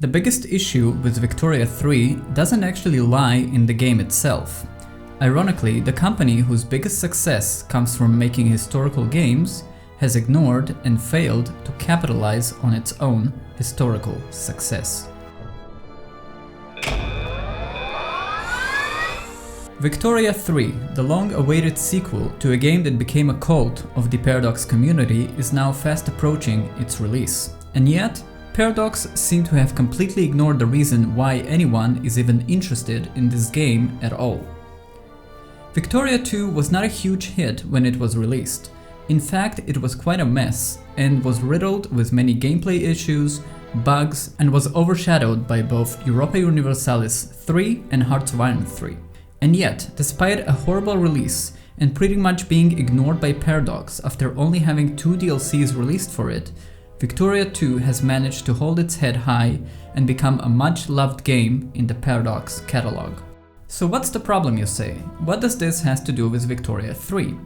The biggest issue with Victoria 3 doesn't actually lie in the game itself. Ironically, the company whose biggest success comes from making historical games has ignored and failed to capitalize on its own historical success. Victoria 3, the long-awaited sequel to a game that became a cult of the Paradox community, is now fast approaching its release. And yet, Paradox seem to have completely ignored the reason why anyone is even interested in this game at all. Victoria 2 was not a huge hit when it was released. In fact, it was quite a mess and was riddled with many gameplay issues, bugs, and was overshadowed by both Europa Universalis 3 and Hearts of Iron 3. And yet, despite a horrible release and pretty much being ignored by Paradox after only having 2 DLCs released for it, Victoria 2 has managed to hold its head high and become a much-loved game in the Paradox catalog. So what's the problem, you say? What does this have to do with Victoria 3?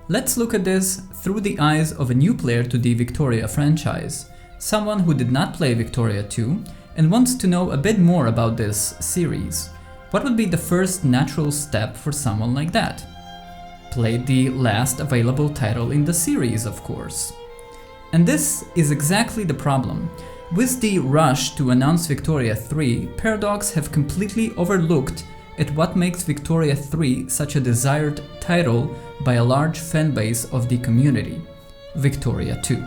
Let's look at this through the eyes of a new player to the Victoria franchise, someone who did not play Victoria 2 and wants to know a bit more about this series. What would be the first natural step for someone like that? Play the last available title in the series, of course. And this is exactly the problem. With the rush to announce Victoria 3, Paradox have completely overlooked at what makes Victoria 3 such a desired title by a large fanbase of the community: Victoria 2.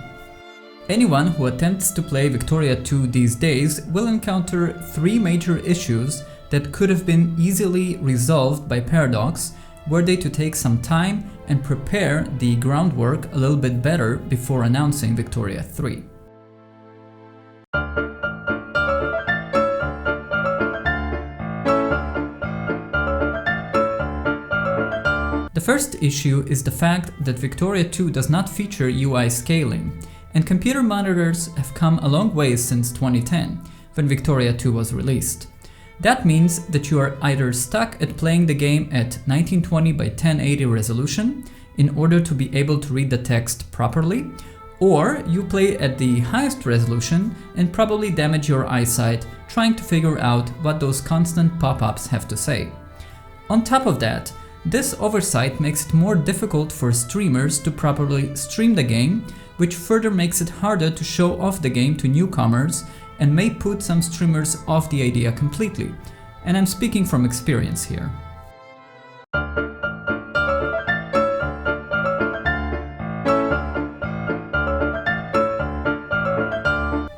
Anyone who attempts to play Victoria 2 these days will encounter 3 major issues that could have been easily resolved by Paradox were they to take some time and prepare the groundwork a little bit better before announcing Victoria 3. The first issue is the fact that Victoria 2 does not feature UI scaling, and computer monitors have come a long way since 2010, when Victoria 2 was released. That means that you are either stuck at playing the game at 1920 by 1080 resolution in order to be able to read the text properly, or you play at the highest resolution and probably damage your eyesight trying to figure out what those constant pop-ups have to say. On top of that, this oversight makes it more difficult for streamers to properly stream the game, which further makes it harder to show off the game to newcomers and may put some streamers off the idea completely. And I'm speaking from experience here.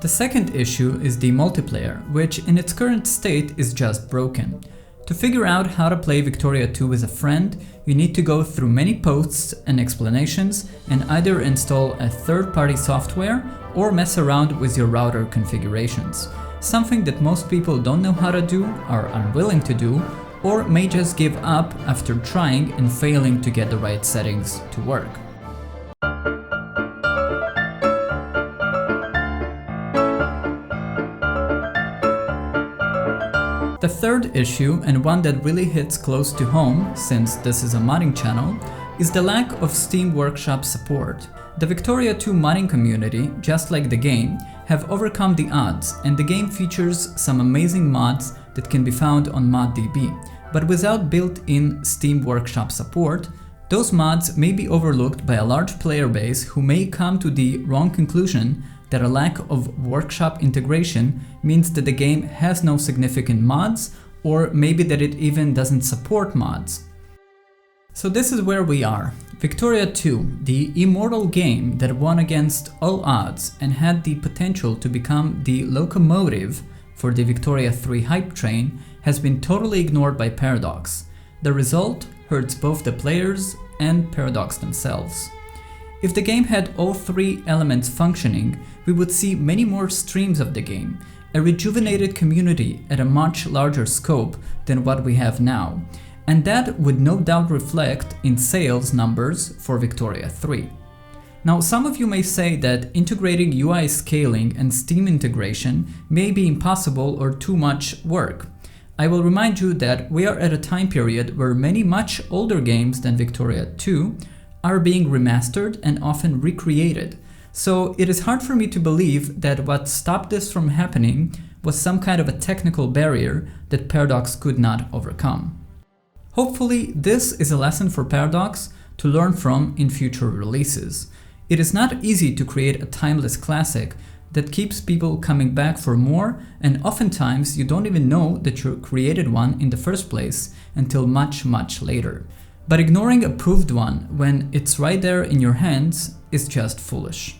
The second issue is the multiplayer, which in its current state is just broken. To figure out how to play Victoria 2 with a friend, you need to go through many posts and explanations and either install a third-party software or mess around with your router configurations. Something that most people don't know how to do, are unwilling to do, or may just give up after trying and failing to get the right settings to work. The third issue, and one that really hits close to home, since this is a modding channel, is the lack of Steam Workshop support. The Victoria 2 modding community, just like the game, have overcome the odds, and the game features some amazing mods that can be found on ModDB. But without built-in Steam Workshop support, those mods may be overlooked by a large player base who may come to the wrong conclusion that a lack of workshop integration means that the game has no significant mods, or maybe that it even doesn't support mods. So this is where we are. Victoria 2, the immortal game that won against all odds and had the potential to become the locomotive for the Victoria 3 hype train, has been totally ignored by Paradox. The result hurts both the players and Paradox themselves. If the game had all 3 elements functioning, we would see many more streams of the game, a rejuvenated community at a much larger scope than what we have now, and that would no doubt reflect in sales numbers for Victoria 3. Now, some of you may say that integrating UI scaling and Steam integration may be impossible or too much work. I will remind you that we are at a time period where many much older games than Victoria 2 are being remastered and often recreated. So it is hard for me to believe that what stopped this from happening was some kind of a technical barrier that Paradox could not overcome. Hopefully, this is a lesson for Paradox to learn from in future releases. It is not easy to create a timeless classic that keeps people coming back for more, and oftentimes you don't even know that you created one in the first place until much later. But ignoring a proved one when it's right there in your hands is just foolish.